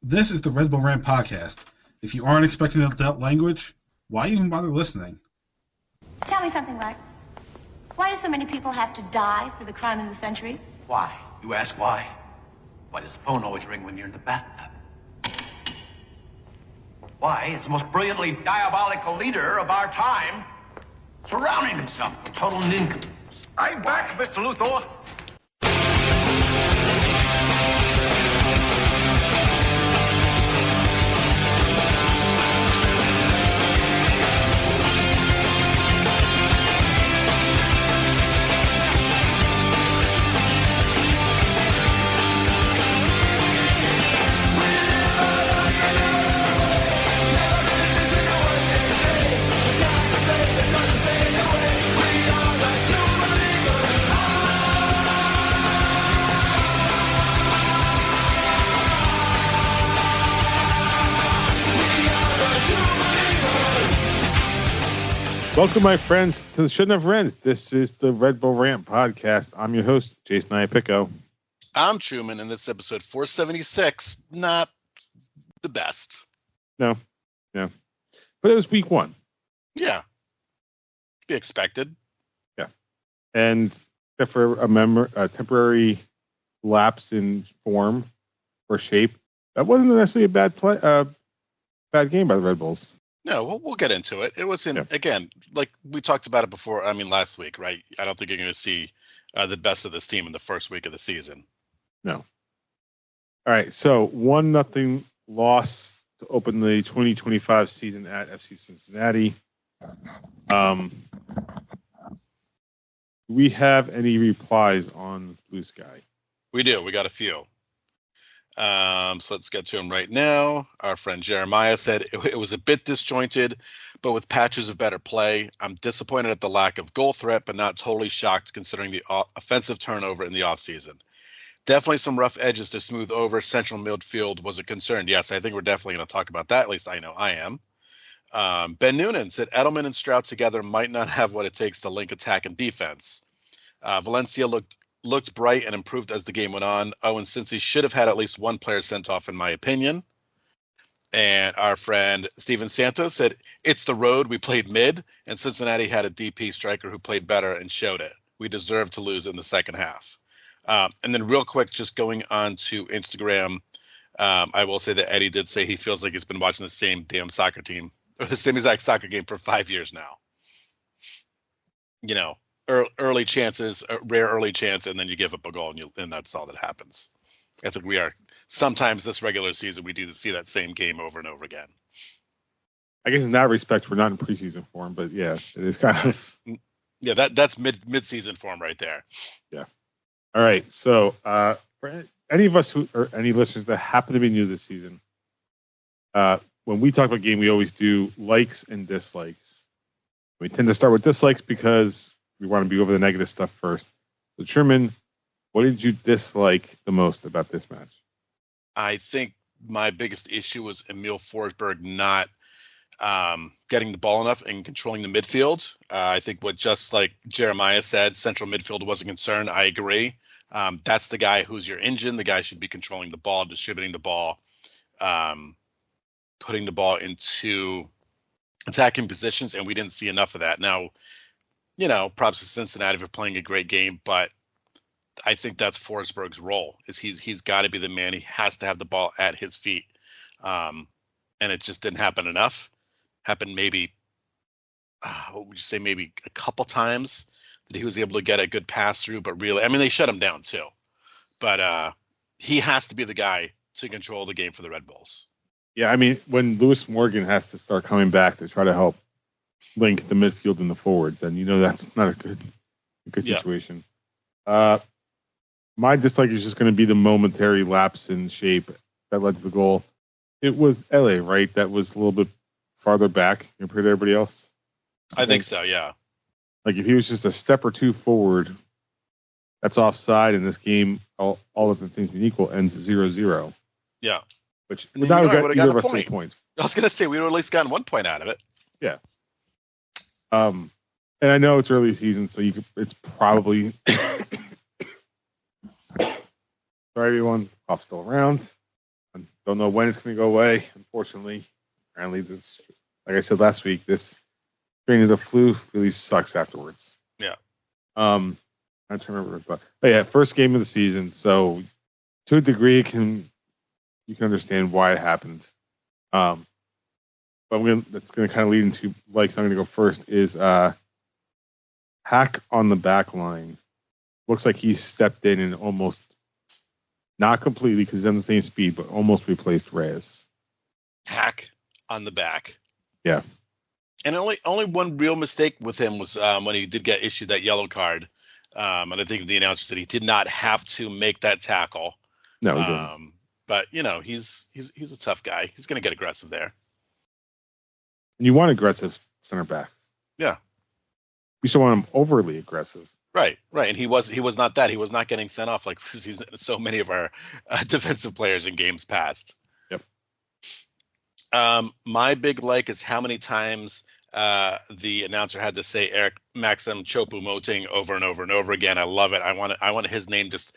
This is the Red Bull Rant podcast. If you aren't expecting adult language, why even bother listening? Tell me something, like, why do so many people have to die for the crime of the century? Why? You ask why? Why does the phone always ring when you're in the bathtub? Why is the most brilliantly diabolical leader of our time surrounding himself with total nincompoops? I'm back, Mr. Luthor. Welcome, my friends, to the Shouldn't Have Rents. This is the Red Bull Rant podcast. I'm your host, Jason Iapicco. I'm Truman, and this is episode 476. Not the best. No. But it was week one. Yeah. Be expected. Yeah. And except for a temporary lapse in form or shape, that wasn't necessarily a bad game by the Red Bulls. No, we'll get into it. It was again, like we talked about it before. I mean, last week, right? I don't think you're going to see the best of this team in the first week of the season. No. All right. So 1-0 loss to open the 2025 season at FC Cincinnati. Do we have any replies on Blue Sky? We do. We got a few. So let's get to him right now. Our friend Jeremiah said it was a bit disjointed, but with patches of better play. I'm disappointed at the lack of goal threat, but not totally shocked considering the offensive turnover in the offseason. Definitely some rough edges to smooth over. Central midfield was a concern. Yes, I think we're definitely going to talk about that. At least I know I am. Ben Noonan said Edelman and Stroud together might not have what it takes to link attack and defense. Valencia looked bright and improved as the game went on. And Cincy should have had at least one player sent off, in my opinion. And our friend Steven Santos said, it's the road. We played mid, and Cincinnati had a DP striker who played better and showed it. We deserved to lose in the second half. And then real quick, just going on to Instagram, I will say that Eddie did say he feels like he's been watching the same damn soccer team, or the same exact soccer game for 5 years now. You know, early chances, rare early chance, and then you give up a goal, and that's all that happens. I think we are sometimes this regular season we do see that same game over and over again. I guess in that respect we're not in preseason form, but yeah, it is kind of. Yeah, that's mid-season form right there. Yeah. All right. So for any of us or any listeners that happen to be new this season, when we talk about game, we always do likes and dislikes. We tend to start with dislikes because we want to be over the negative stuff first. So, Truman, what did you dislike the most about this match? I think my biggest issue was Emil Forsberg not getting the ball enough and controlling the midfield. I think what just like Jeremiah said, central midfield was a concern. I agree. That's the guy who's your engine. The guy should be controlling the ball, distributing the ball, putting the ball into attacking positions, and we didn't see enough of that. Now, you know, props to Cincinnati for playing a great game, but I think that's Forsberg's role. Is he's got to be the man. He has to have the ball at his feet, and it just didn't happen enough. Happened maybe, what would you say, maybe a couple times that he was able to get a good pass through, but really, I mean, they shut him down too. But he has to be the guy to control the game for the Red Bulls. Yeah, I mean, when Lewis Morgan has to start coming back to try to help link the midfield and the forwards, then you know that's not a good situation. My dislike is just going to be the momentary lapse in shape that led to the goal. It was LA, right? That was a little bit farther back compared to everybody else. I think so, yeah. Like if he was just a step or two forward, that's offside, and this game, all of the things being equal, ends 0-0. Yeah. Which would now have got either of us 3 point. points. I was going to say we would have at least gotten 1 point out of it. Yeah. And I know it's early season, so it's probably sorry everyone, cough's still around. Don't know when it's going to go away, unfortunately. Apparently, this, like I said last week, this strain of the flu really sucks afterwards. Yeah. I'm trying to remember, but yeah, first game of the season. So to a degree, you can understand why it happened. But that's going to kind of lead into like I'm going to go first is Hack on the back line. Looks like he stepped in and almost not completely because he's on the same speed, but almost replaced Reyes. Hack on the back. Yeah. And only one real mistake with him was when he did get issued that yellow card. And I think the announcer said he did not have to make that tackle. No, he didn't. But he's a tough guy. He's going to get aggressive there. And you want aggressive center backs. Yeah. You still want him overly aggressive. Right. And he was not that. He was not getting sent off like so many of our defensive players in games past. Yep. My big like is how many times the announcer had to say Eric Maxim Choupo-Moting over and over and over again. I love it. I want his name just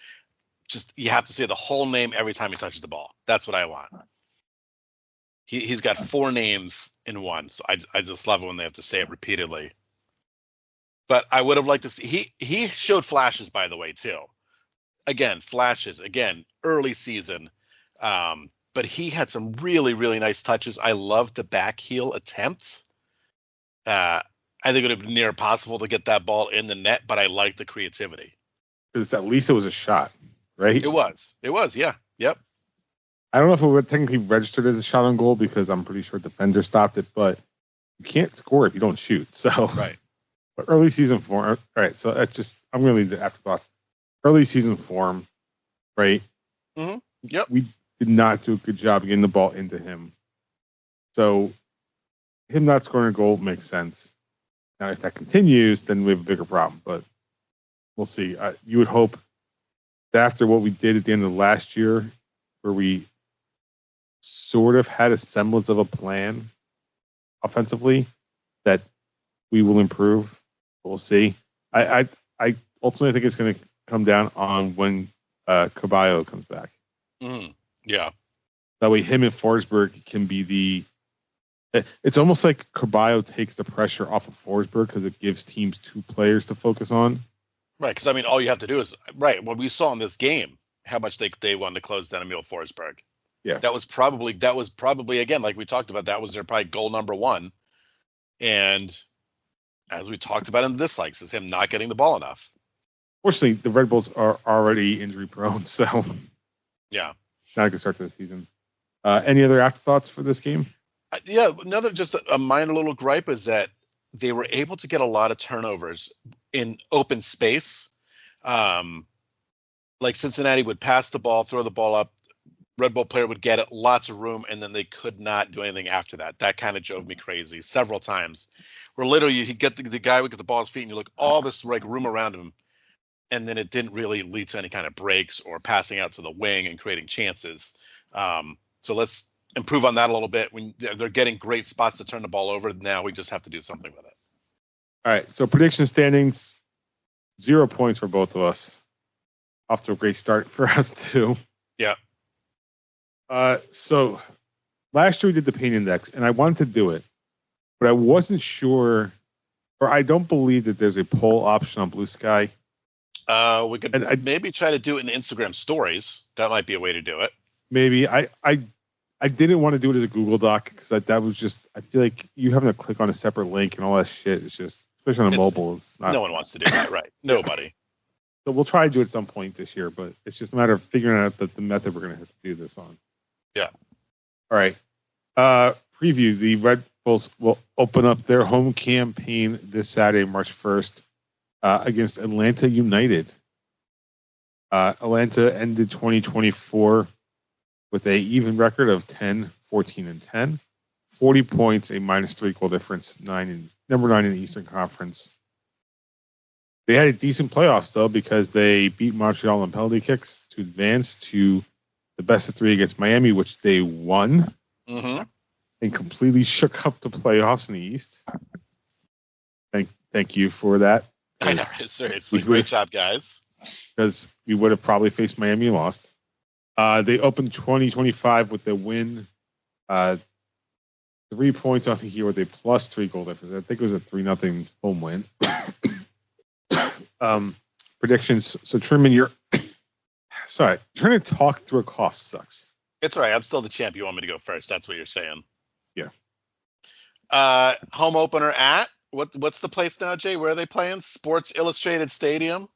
you have to say the whole name every time he touches the ball. That's what I want. He's got 4 names in one, so I just love it when they have to say it repeatedly. But I would have liked to see he showed flashes, by the way, too. Again, flashes. Again, early season. But he had some really, really nice touches. I loved the back heel attempts. I think it would have been near impossible to get that ball in the net, but I liked the creativity. Because at least it was a shot, right? It was, yeah. Yep. I don't know if it would technically registered as a shot on goal because I'm pretty sure defender stopped it, but you can't score if you don't shoot. So right. But early season form. All right, so that's just I'm going to leave the afterthoughts. Early season form, right? Mm-hmm. Yep. We did not do a good job getting the ball into him. So him not scoring a goal makes sense. Now, if that continues, then we have a bigger problem. But we'll see. You would hope that after what we did at the end of last year, where we sort of had a semblance of a plan offensively, that we will improve. We'll see. I ultimately think it's going to come down on when Caballo comes back. Mm, yeah. That way, him and Forsberg can be it's almost like Caballo takes the pressure off of Forsberg because it gives teams 2 players to focus on. Right, because all you have to do is what we saw in this game, how much they wanted to close down Emil Forsberg. Yeah. That was probably again, like we talked about, that was their probably goal number 1. And as we talked about in the dislikes, is him not getting the ball enough. Fortunately, the Red Bulls are already injury prone, so yeah, not a good start to the season. Any other afterthoughts for this game? Yeah, another just a minor little gripe is that they were able to get a lot of turnovers in open space. Like Cincinnati would pass the ball, throw the ball up, Red Bull player would get it, lots of room, and then they could not do anything after that. That kind of drove me crazy several times. Where literally you get the guy would get the ball at his feet, and you look all this like room around him, and then it didn't really lead to any kind of breaks or passing out to the wing and creating chances. So let's improve on that a little bit. When they're getting great spots to turn the ball over, now we just have to do something with it. All right. So prediction standings: 0 points for both of us. Off to a great start for us too. Yeah. So last year we did the pain index, and I wanted to do it, but I wasn't sure, or I don't believe that there's a poll option on Blue Sky. We could maybe try to do it in Instagram stories. That might be a way to do it. Maybe I didn't want to do it as a Google Doc because that was just, I feel like you having to click on a separate link and all that shit is just, especially on a mobile, is not. No one wants to do that, right? Nobody. So we'll try to do it at some point this year, but it's just a matter of figuring out the method we're going to have to do this on. Yeah. All right. Preview: the Red Bulls will open up their home campaign this Saturday, March 1st, against Atlanta United. Atlanta ended 2024 with a even record of 10, 14, and 10. 40 points, a -3 goal difference, number 9 in the Eastern Conference. They had a decent playoffs, though, because they beat Montreal on penalty kicks to advance to the best of 3 against Miami, which they won. Mm-hmm. And completely shook up the playoffs in the East. Thank you for that. I know, seriously. Great job, guys. Because we would have probably faced Miami and lost. They opened 2025 with a win. 3 points off the year with a +3 goal difference. I think it was a 3-0 home win. Predictions. So Truman, you're sorry. Trying to talk through a cough sucks. It's all right. I'm still the champ. You want me to go first? That's what you're saying. Yeah. Home opener at what's the place now, Jay? Where are they playing? Sports Illustrated Stadium.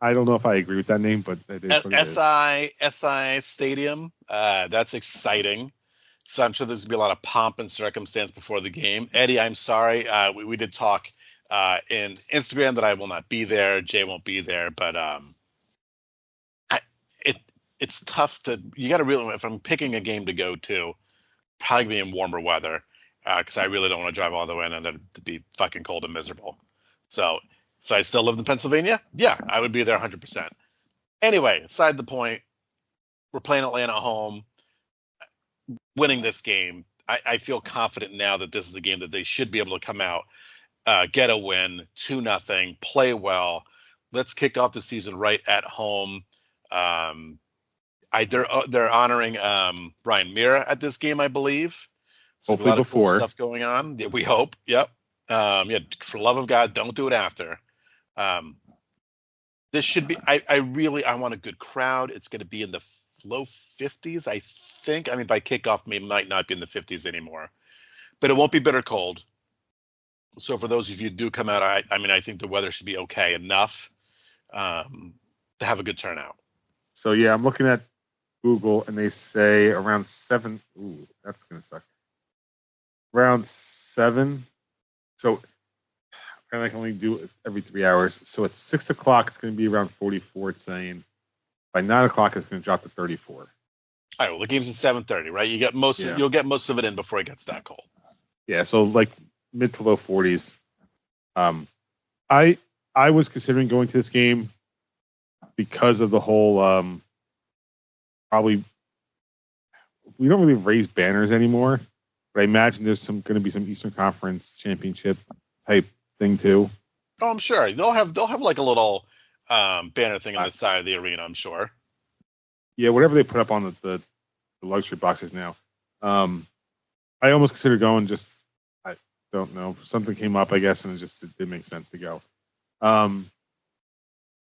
I don't know if I agree with that name, but it is what it is. SI Stadium. That's exciting. So I'm sure there's gonna be a lot of pomp and circumstance before the game. Eddie, I'm sorry. We did talk in Instagram that I will not be there. Jay won't be there, but it's tough to. You got to really. If I'm picking a game to go to, probably be in warmer weather because I really don't want to drive all the way in and then to be fucking cold and miserable. So I still live in Pennsylvania. Yeah, I would be there 100%. Anyway, aside the point, we're playing Atlanta at home. Winning this game, I feel confident now that this is a game that they should be able to come out, get a win, 2-0, play well. Let's kick off the season right at home. They're honoring Brian Mira at this game, I believe. So hopefully a lot of before cool stuff going on. Yeah, we hope. Yep. For the love of God, don't do it after. This should be. I want a good crowd. It's going to be in the low 50s, I think. I mean, by kickoff, it might not be in the 50s anymore, but it won't be bitter cold. So for those of you who do come out, I think the weather should be okay enough to have a good turnout. So yeah, I'm looking at Google and they say around 7. Ooh, that's gonna suck. Around 7. So I can only do it every 3 hours. So at 6 o'clock, it's gonna be around 44. It's saying by 9 o'clock, it's gonna drop to 34. All right. Well, the game's at 7:30, right? You get you'll get most of it in before it gets that cold. Yeah. So like mid to low 40s. I was considering going to this game because of the whole probably we don't really raise banners anymore, but I imagine there's going to be some Eastern Conference Championship type thing too. Oh, I'm sure they'll have like a little banner thing on the side of the arena. I'm sure. Yeah, whatever they put up on the luxury boxes now. I almost considered going. Just I don't know. Something came up, I guess, and it didn't make sense to go.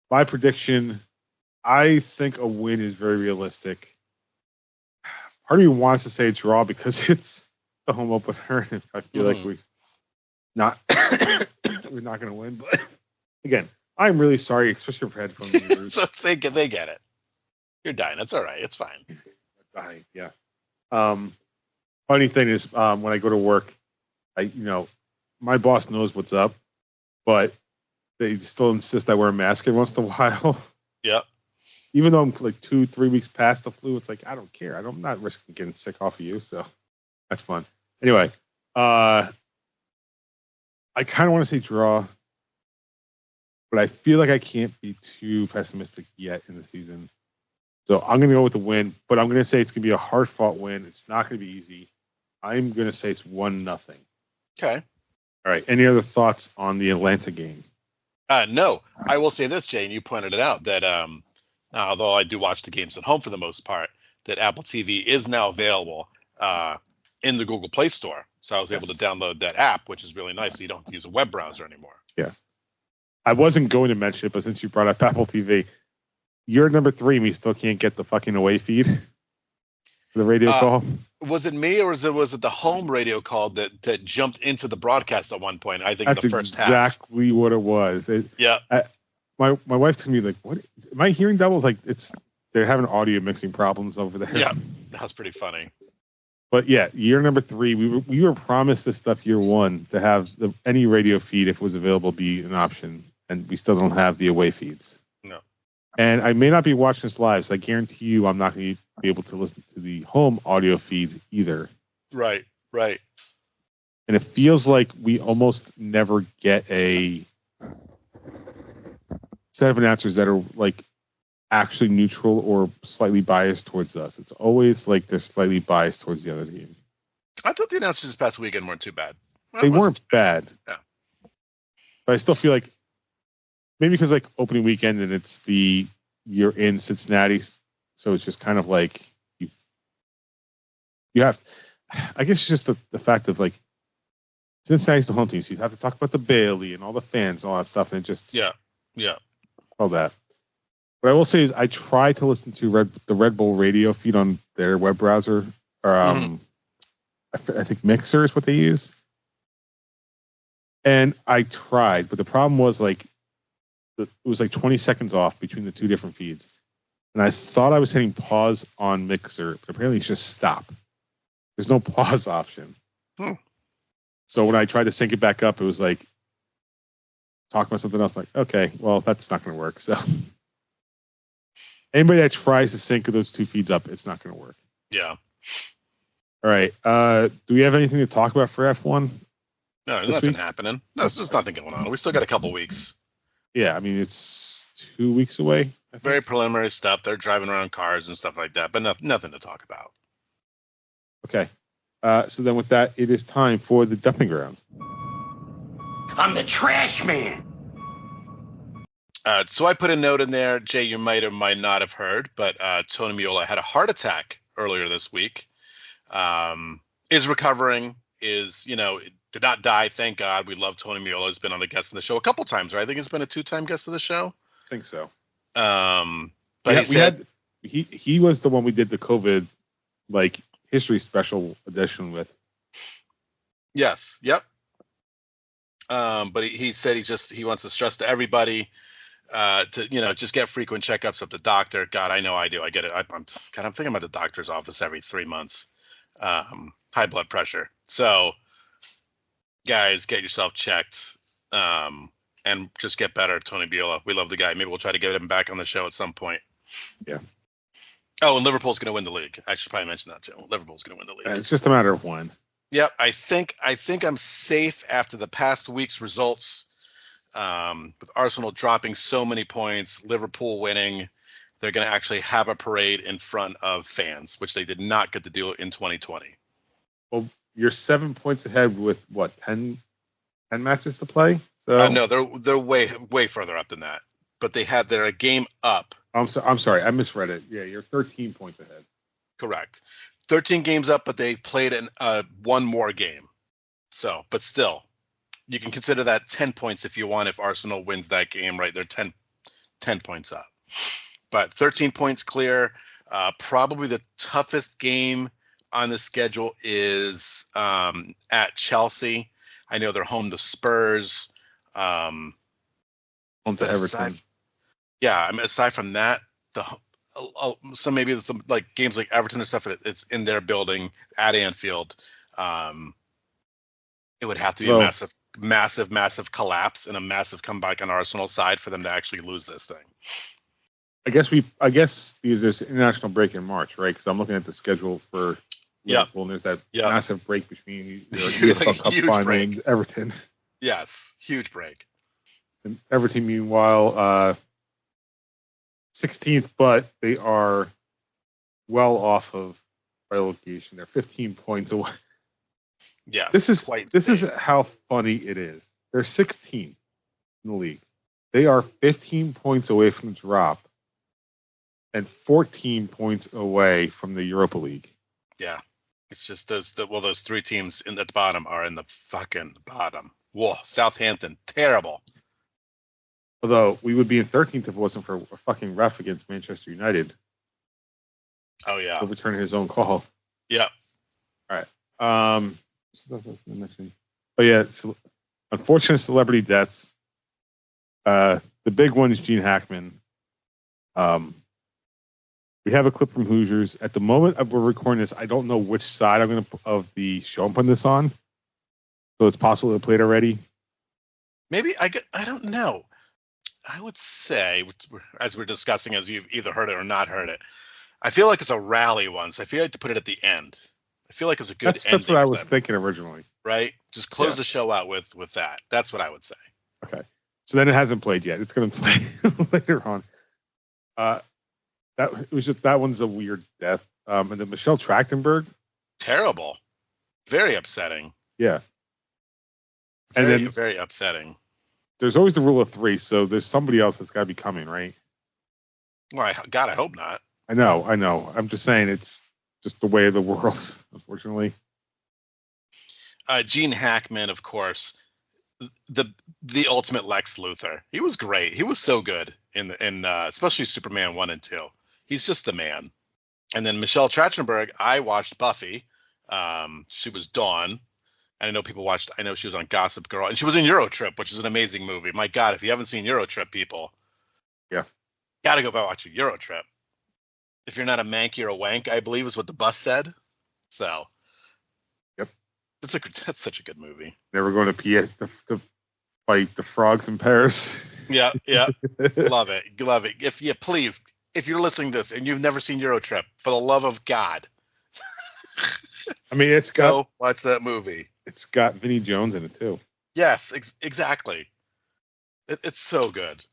My prediction, I think a win is very realistic. Part of me wants to say a draw because it's the home opener, and I feel like we're not going to win. But again, I'm really sorry, especially for headphone users. So they get it. You're dying. That's all right. It's fine. Dying, yeah. Funny thing is, when I go to work, my boss knows what's up, but they still insist I wear a mask every once in a while. Yep. Even though I'm like 2-3 weeks past the flu, it's like I don't care. I'm not risking getting sick off of you, so that's fun. Anyway, I kind of want to say draw, but I feel like I can't be too pessimistic yet in the season. So I'm going to go with the win, but I'm going to say it's going to be a hard-fought win. It's not going to be easy. I'm going to say it's 1-0. Okay. All right. Any other thoughts on the Atlanta game? No. I will say this, Jay, and you pointed it out, that although I do watch the games at home for the most part, that Apple TV is now available in the Google Play Store. So I was able to download that app, which is really nice. So you don't have to use a web browser anymore. Yeah. I wasn't going to mention it, but since you brought up Apple TV, you're number 3 and we still can't get the fucking away feed for the radio call. Was it me or was it the home radio call that jumped into the broadcast at one point? I think that's in the first half. That's exactly what it was. My wife told me, like, what am I hearing doubles? Like they're having audio mixing problems over there. Yeah, that was pretty funny. But yeah, year number 3, we were promised this stuff year 1 to have any radio feed, if it was available, be an option, and we still don't have the away feeds. No. And I may not be watching this live, so I guarantee you I'm not going to be able to listen to the home audio feeds either. Right. And it feels like we almost never get a set of announcers that are like actually neutral or slightly biased towards us. It's always like they're slightly biased towards the other team. I thought the announcers this past weekend weren't too bad. They weren't bad. Yeah. But I still feel like maybe because like opening weekend and it's you're in Cincinnati, So it's just kind of like you have, I guess, it's just the fact of like Cincinnati's the home team, so you have to talk about the Bailey and all the fans and all that stuff, and it just all that. What I will say is I try to listen to the Red Bull radio feed on their web browser, or I think Mixer is what they use, and I tried, but the problem was like it was like 20 seconds off between the two different feeds, and I thought I was hitting pause on Mixer, but apparently it's just stop. There's no pause option. So when I tried to sync it back up, it was like talking about something else. Like, okay, well, that's not going to work. So anybody that tries to sync those two feeds up, it's not going to work. Yeah. All right. Do we have anything to talk about for F1? No, there's nothing happening. No, there's nothing going on. We still got a couple weeks. Yeah, I mean, it's 2 weeks away. Very preliminary stuff. They're driving around cars and stuff like that, but nothing to talk about. Okay. So then with that, it is time for the dumping ground. I'm the trash man. So I put a note in there, Jay, you might or might not have heard, but Tony Meola had a heart attack earlier this week. Is recovering, did not die, thank God. We love Tony Meola. He's been on a guest on the show a couple times, right? I think he's been a 2-time guest of the show. I think so. But he was the one we did the COVID, like, history special edition with. Yes. Yep. But he said he wants to stress to everybody to just get frequent checkups of the doctor. God, I know I do. I get it. I'm thinking about the doctor's office every 3 months. High blood pressure. So, guys, get yourself checked and just get better. Tony Meola, we love the guy. Maybe we'll try to get him back on the show at some point. Yeah. Oh, and Liverpool's going to win the league. I should probably mention that too. Liverpool's going to win the league. It's just a matter of when. Yep, I think I'm safe after the past week's results. With Arsenal dropping so many points, Liverpool winning, they're going to actually have a parade in front of fans, which they did not get to do in 2020. Well, you're 7 points ahead with what, 10 matches to play? So no, they're way further up than that. But they're a game up. I'm sorry, I misread it. Yeah, you're 13 points ahead. Correct. 13 games up, but they've played one more game. So, but still, you can consider that 10 points if you want. If Arsenal wins that game, right, they're 10 points up. But 13 points clear. Probably the toughest game on the schedule is at Chelsea. I know they're home to Spurs. Home to Everton. Aside from that, maybe some like games like Everton and stuff. It's in their building at Anfield. It would have to be a massive collapse and a massive comeback on Arsenal's side for them to actually lose this thing. I guess there's an international break in March, right? Because I'm looking at the schedule for Liverpool, and there's that massive break between UEFA Cup final and Everton. Yes, huge break. And Everton, meanwhile, 16th, but they are well off of relegation. They're 15 points away. Yeah, this is how funny it is. They're 16th in the league. They are 15 points away from the drop and 14 points away from the Europa League. Yeah, it's just those three teams at the bottom are in the fucking bottom. Whoa, Southampton, terrible. Although we would be in 13th if it wasn't for a fucking ref against Manchester United. Oh yeah, overturning his own call. Yeah. All right. Oh yeah, unfortunate celebrity deaths. The big one is Gene Hackman. We have a clip from Hoosiers. At the moment we're recording this, I don't know which side of the show I'm putting this on. So it's possible to play it already. Maybe I don't know. I would say, as we're discussing, as you've either heard it or not heard it, I feel like it's a rally one, so I feel like to put it at the end. I feel like it's a good ending. That's what I was thinking originally. Right? Just close the show out with that. That's what I would say. Okay. So then it hasn't played yet. It's going to play later on. That one's a weird death. And then Michelle Trachtenberg. Terrible. Very upsetting. Yeah. Very upsetting. There's always the rule of three, so there's somebody else that's got to be coming, right? Well, I hope not. I know. I'm just saying it's just the way of the world, unfortunately. Gene Hackman, of course, the ultimate Lex Luthor. He was great. He was so good in especially Superman 1 and 2. He's just the man. And then Michelle Trachtenberg, I watched Buffy. She was Dawn. And I know people watched. I know she was on Gossip Girl, and she was in Eurotrip, which is an amazing movie. My God, if you haven't seen Eurotrip, people, Yeah. gotta go back watch Eurotrip. If you're not a mank, you're a wank, I believe is what the bus said. So, Yep. That's such a good movie. Never going to PS to fight the frogs in Paris. Yeah. Love it. If you're listening to this and you've never seen Eurotrip, for the love of God, I mean, go watch that movie. It's got Vinnie Jones in it too. Yes, exactly. It's so good.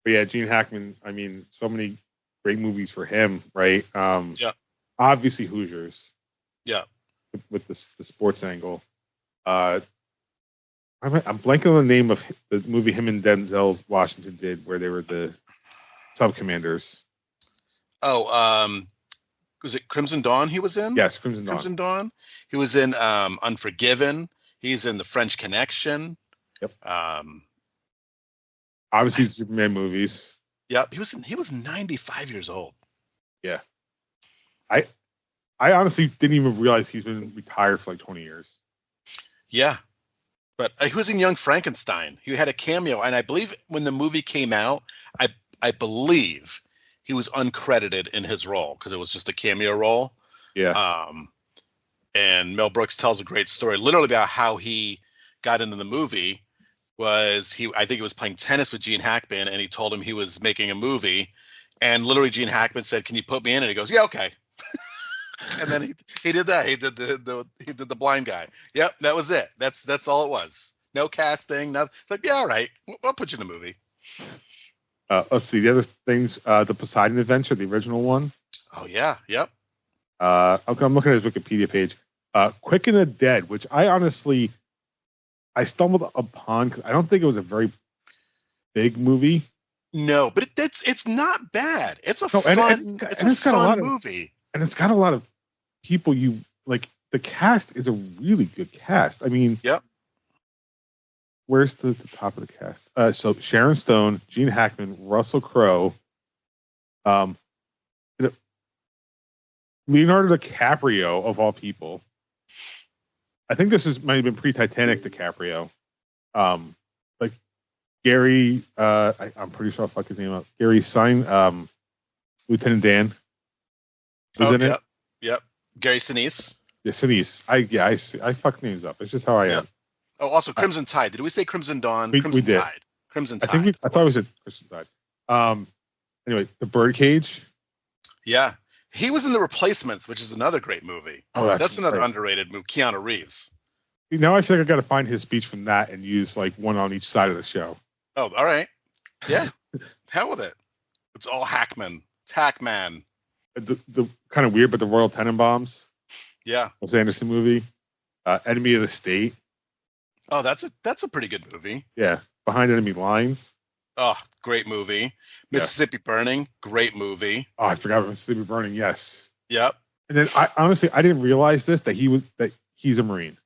But yeah, Gene Hackman. I mean, so many great movies for him, right? Yeah. Obviously Hoosiers. Yeah. With the sports angle. I'm blanking on the name of the movie him and Denzel Washington did, where they were the sub commanders. Oh, was it Crimson Dawn he was in? Yes, Crimson Dawn. He was in Unforgiven. He's in The French Connection. Yep. Obviously Superman movies. Yep. He was 95 years old. Yeah. I honestly didn't even realize he's been retired for like 20 years. Yeah. But he was in Young Frankenstein. He had a cameo, and I believe when the movie came out, I believe he was uncredited in his role because it was just a cameo role. Yeah. And Mel Brooks tells a great story, literally about how he got into the movie. I think he was playing tennis with Gene Hackman, and he told him he was making a movie, and literally Gene Hackman said, "Can you put me in?" And he goes, "Yeah, okay." And then he did that. He did the blind guy. Yep, that was it. That's all it was. No casting. Nothing. It's like, yeah, all right, we'll put you in the movie. Let's see the other things. The Poseidon Adventure, the original one. Oh yeah, yep. Okay, I'm looking at his Wikipedia page. Quick and the Dead, which I stumbled upon because I don't think it was a very big movie. No, but it's not bad. It's a fun movie. And it's got a lot of people you like. The cast is a really good cast. I mean, yep. Where's the top of the cast? So Sharon Stone, Gene Hackman, Russell Crowe, Leonardo DiCaprio of all people. I think might have been pre-Titanic DiCaprio. Like Gary, I'm pretty sure I'll fuck his name up. Gary Sine, Lieutenant Dan. Isn't it? Yep. Gary Sinise. Yeah, Sinise. I fuck names up. It's just how I am. Oh, also Crimson Tide. Did we say Crimson Dawn? We did. Tide. Crimson Tide. I thought it was a Crimson Tide. Anyway, The Birdcage. Yeah. He was in The Replacements, which is another great movie. Oh, that's another underrated movie. Keanu Reeves. Now I feel like I got to find his speech from that and use like one on each side of the show. Oh, all right. Yeah. Hell with it. It's all Hackman. It's Hackman. The kind of weird, but the Royal Tenenbaums. Yeah. Wes Anderson movie. Enemy of the State. Oh, that's a pretty good movie. Yeah. Behind Enemy Lines. Oh, great movie. Mississippi Burning, great movie. Oh, I forgot about Mississippi Burning. Yes. Yep. And then I didn't realize that he's a Marine.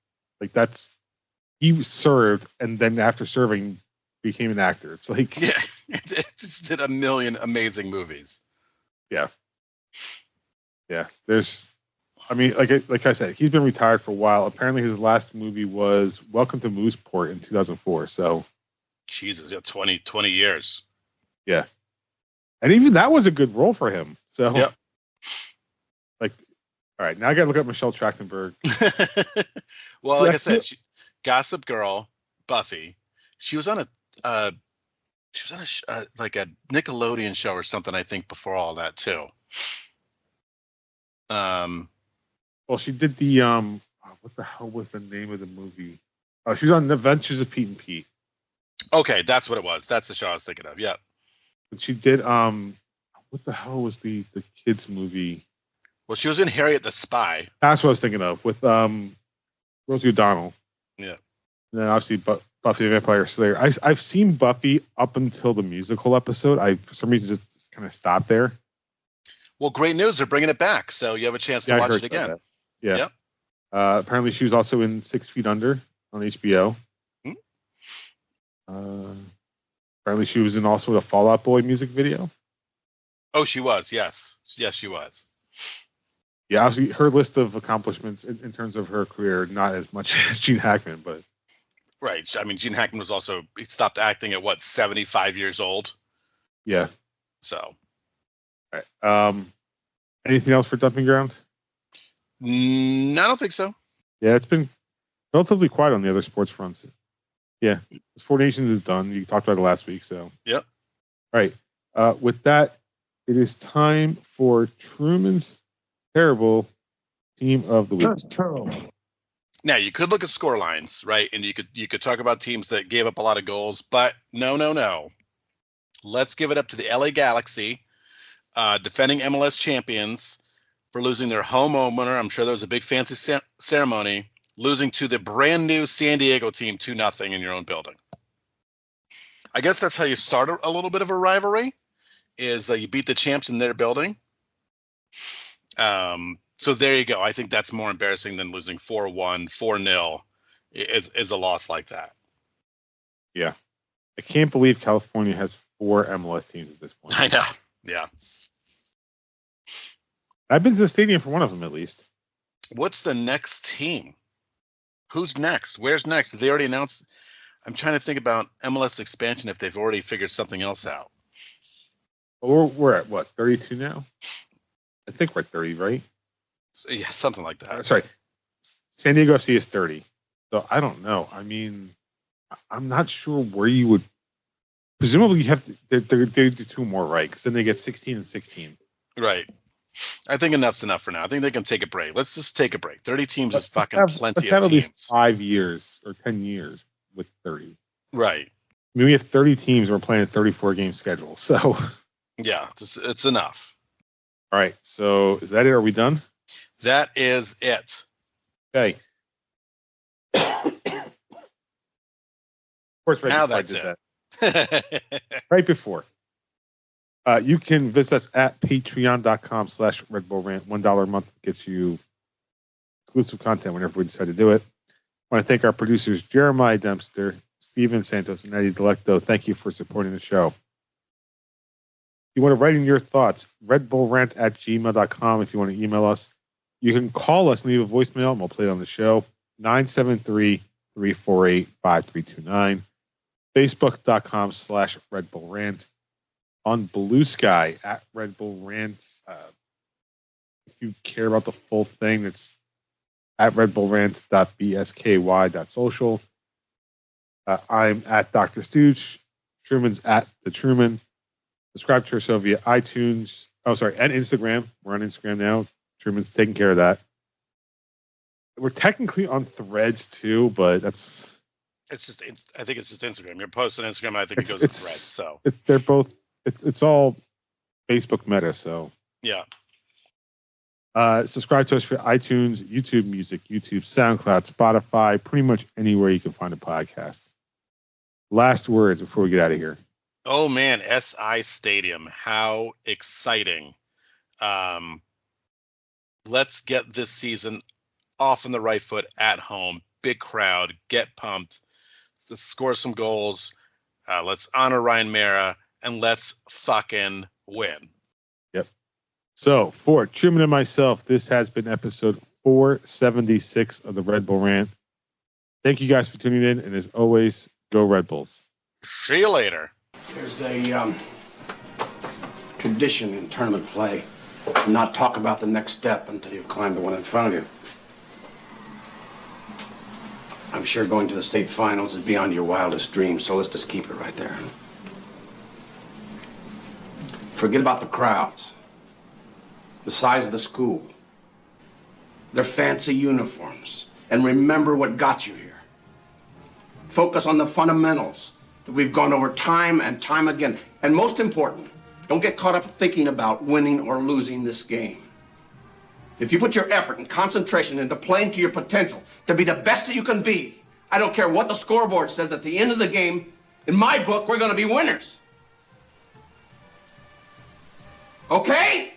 Like he served, and then after serving, became an actor. It's like it just did a million amazing movies. Yeah. Yeah. Like I said, he's been retired for a while. Apparently, his last movie was Welcome to Mooseport in 2004. So. Jesus, yeah, 20 years. Yeah. And even that was a good role for him. So, yep. Like, all right, now I got to look up Michelle Trachtenberg. Well, like I said, Gossip Girl, Buffy. She was on a like a Nickelodeon show or something, I think, before all that too. Well, she did the what the hell was the name of the movie? Oh, she was on The Adventures of Pete and Pete. Okay, that's what it was. That's the show I was thinking of. Yeah. But she did what the hell was the kids movie? Well, she was in Harriet the Spy. That's what I was thinking of with Rosie O'Donnell. Yeah. And then obviously Buffy the Vampire Slayer. I've seen Buffy up until the musical episode. I for some reason just kind of stopped there. Well, great news. They're bringing it back, so you have a chance to I watch heard it again. about that. Yeah. Yep. Apparently, she was also in 6 Feet Under on HBO. Apparently, she was in also the Fall Out Boy music video. Oh, she was. Yes, she was. Yeah, obviously, her list of accomplishments in terms of her career, not as much as Gene Hackman, but Right. I mean, Gene Hackman was also, he stopped acting at 75 years old. yeah. So. All right. Anything else for Dumping Ground? I don't think so. Yeah, it's been relatively quiet on the other sports fronts. Yeah, Four Nations is done. You talked about it last week, so. Yep. All right. With that, it is time for Truman's terrible team of the week. That's terrible. Now you could look at score lines, right? And you could talk about teams that gave up a lot of goals, but no. Let's give it up to the LA Galaxy, defending MLS champions, for losing their home opener. I'm sure there was a big fancy ceremony, losing to the brand new San Diego team 2-0 in your own building. I guess that's how you start a little bit of a rivalry, is you beat the champs in their building. So there you go. I think that's more embarrassing than losing 4-1, 4-0 is a loss like that. Yeah. I can't believe California has 4 MLS teams at this point. I know. Yeah. I've been to the stadium for one of them at least. What's the next team? Who's next? Where's next? Did they already announced? I'm trying to think about MLS expansion if they've already figured something else out. We're at what, 32 now? I think we're at 30, right? So, yeah, something like that. Sorry. San Diego FC is 30. So I don't know. I mean, I'm not sure where you would. Presumably, you have to. They do 2 more, right? Because then they get 16 and 16. Right. I think enough's enough for now. I think they can take a break. Let's just take a break. 30 teams is fucking plenty of teams. At least 5 years or 10 years with 30. Right. I mean, we have 30 teams. We're playing a 34-game schedule. So. Yeah, it's enough. All right. So is that it? Are we done? That is it. Okay. Of course, right now before that's I did it. that. Right before. You can visit us at patreon.com/Red Bull Rant. $1 a month gets you exclusive content whenever we decide to do it. I want to thank our producers, Jeremiah Dempster, Steven Santos, and Eddie Delecto. Thank you for supporting the show. If you want to write in your thoughts, redbullrant@gmail.com. If you want to email us, you can call us and leave a voicemail, and we'll play it on the show. 973-348-5329. Facebook.com/Red Bull Rant. On Blue Sky at Red Bull Rant. If you care about the full thing, it's at redbullrant.bsky.social. I'm at Dr. Stooge. Truman's at The Truman. Subscribe to our show via iTunes. And Instagram. We're on Instagram now. Truman's taking care of that. We're technically on Threads too, but that's. I think it's just Instagram. You're posting Instagram, and I think it goes to Threads. So they're both. It's all Facebook meta. So yeah. Subscribe to us for iTunes, YouTube Music, YouTube, SoundCloud, Spotify, pretty much anywhere you can find a podcast. Last words before we get out of here. Oh man, SI Stadium, how exciting! Let's get this season off on the right foot at home. Big crowd, get pumped. Let's score some goals. Let's honor Ryan Mara, and let's fucking win. Yep. So, for Truman and myself, this has been episode 476 of the Red Bull Rant. Thank you guys for tuning in, and as always, go Red Bulls. See you later. There's a tradition in tournament play to not talk about the next step until you've climbed the one in front of you. I'm sure going to the state finals is beyond your wildest dreams, so let's just keep it right there. Forget about the crowds, the size of the school, their fancy uniforms, and remember what got you here. Focus on the fundamentals that we've gone over time and time again. And most important, don't get caught up thinking about winning or losing this game. If you put your effort and concentration into playing to your potential to be the best that you can be, I don't care what the scoreboard says at the end of the game, in my book, we're going to be winners. Okay?